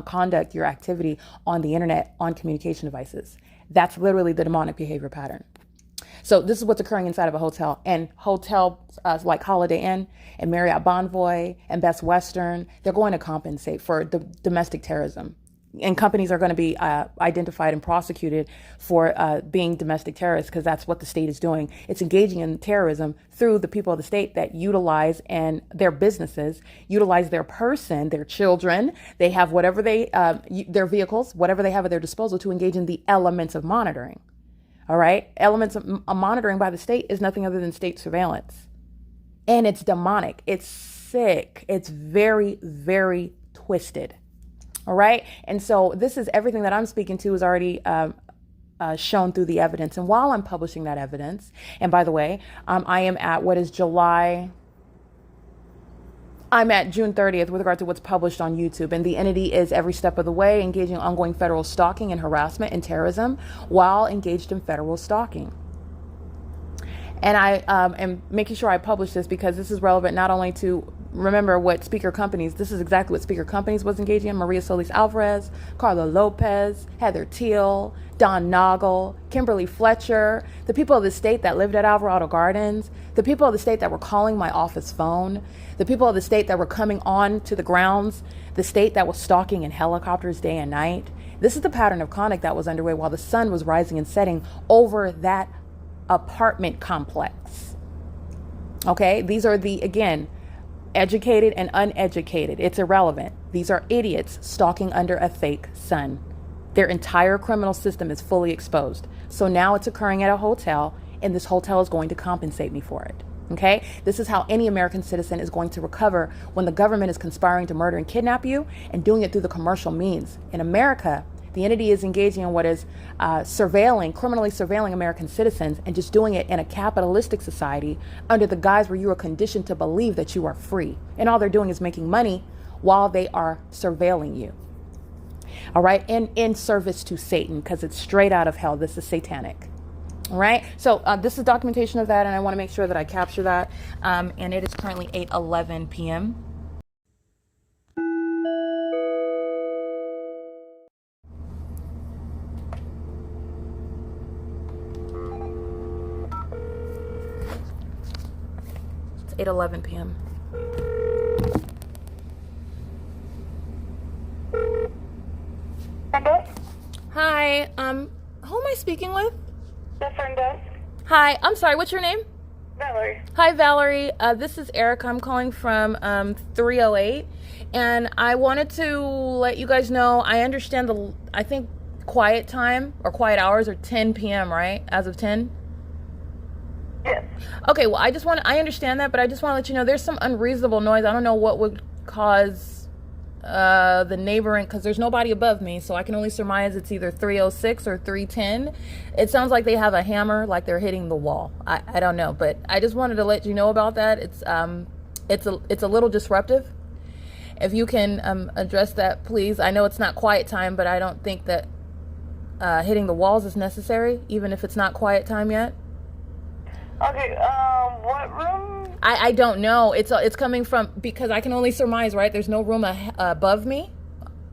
conduct, your activity on the internet, on communication devices. That's literally the demonic behavior pattern. So this is what's occurring inside of a hotel, and hotels like Holiday Inn and Marriott Bonvoy and Best Western, they're going to compensate for domestic terrorism. And companies are going to be identified and prosecuted for being domestic terrorists, because that's what the state is doing. It's engaging in terrorism through the people of the state that utilize, and their businesses utilize their person, their children. They have whatever their vehicles, whatever they have at their disposal to engage in the elements of monitoring. All right. Elements of monitoring by the state is nothing other than state surveillance. And it's demonic. It's sick. It's very, very twisted. All right. And so this is everything that I'm speaking to is already shown through the evidence. And while I'm publishing that evidence, and by the way, I am at I'm at June 30th with regard to what's published on YouTube. And the entity is every step of the way engaging in ongoing federal stalking and harassment and terrorism while engaged in federal stalking. And I am making sure I publish this because this is relevant not only to remember what speaker companies, this is exactly what speaker companies was engaging in. Maria Solis Alvarez, Carla Lopez, Heather Teal, Don Noggle, Kimberly Fletcher, the people of the state that lived at Alvarado Gardens, the people of the state that were calling my office phone, the people of the state that were coming on to the grounds, the state that was stalking in helicopters day and night. This is the pattern of conduct that was underway while the sun was rising and setting over that apartment complex. Okay, these are again, educated and uneducated. It's irrelevant. These are idiots stalking under a fake sun. Their entire criminal system is fully exposed. So now it's occurring at a hotel, and this hotel is going to compensate me for it. Okay, this is how any American citizen is going to recover when the government is conspiring to murder and kidnap you and doing it through the commercial means. In America, the entity is engaging in what is criminally surveilling American citizens, and just doing it in a capitalistic society under the guise where you are conditioned to believe that you are free. And all they're doing is making money while they are surveilling you. All right. And in service to Satan, because it's straight out of hell. This is satanic. All right. So this is documentation of that. And I want to make sure that I capture that. And it is currently 8:11 p.m. 8:11 p.m. Front desk? Hi, who am I speaking with? The front desk? Hi, I'm sorry, what's your name? Valerie. Hi, Valerie. This is Erica. I'm calling from 308, and I wanted to let you guys know, I understand I think quiet time or quiet hours are 10 p.m., right? As of 10? Yes. Okay, well, I understand that, but I just want to let you know there's some unreasonable noise. I don't know what would cause the neighboring, because there's nobody above me, so I can only surmise it's either 306 or 310. It sounds like they have a hammer, like they're hitting the wall. I don't know, but I just wanted to let you know about that. It's a little disruptive. If you can address that, please. I know it's not quiet time, but I don't think that hitting the walls is necessary, even if it's not quiet time yet. Okay, what room? I don't know. It's coming from, because I can only surmise, right? There's no room above me.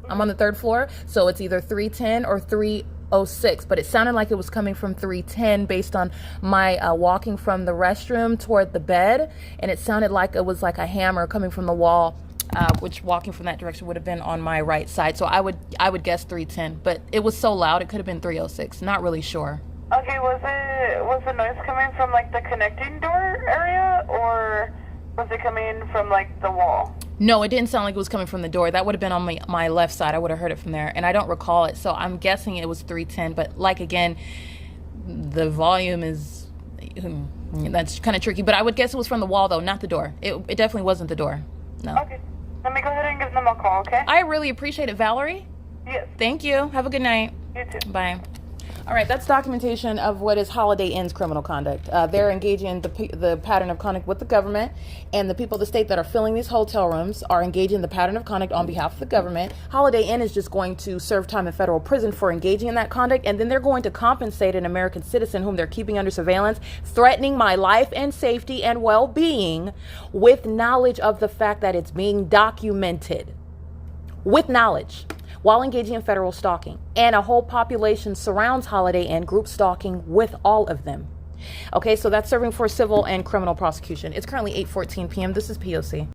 I'm on the 3rd floor, so it's either 310 or 306. But it sounded like it was coming from 310 based on my walking from the restroom toward the bed, and it sounded like it was like a hammer coming from the wall, which walking from that direction would have been on my right side. So I would guess 310, but it was so loud it could have been 306. Not really sure. Okay, was the noise coming from like the connecting door area, or was it coming from like the wall? No, it didn't sound like it was coming from the door. That would have been on my left side. I would have heard it from there, and I don't recall it, so I'm guessing it was 310. But like, again, the volume is, that's kind of tricky, but I would guess it was from the wall though, not the door. It definitely wasn't the door. No. Okay, let me go ahead and give them a call, okay? I really appreciate it, Valerie. Yes. Thank you. Have a good night. You too. Bye. All right, that's documentation of what is Holiday Inn's criminal conduct. They're engaging in the pattern of conduct with the government, and the people of the state that are filling these hotel rooms are engaging in the pattern of conduct on behalf of the government. Holiday Inn is just going to serve time in federal prison for engaging in that conduct, and then they're going to compensate an American citizen whom they're keeping under surveillance, threatening my life and safety and well-being with knowledge of the fact that it's being documented. With knowledge. While engaging in federal stalking. And a whole population surrounds Holiday Inn group stalking with all of them. Okay, so that's serving for civil and criminal prosecution. It's currently 8:14 p.m. This is P.O.C.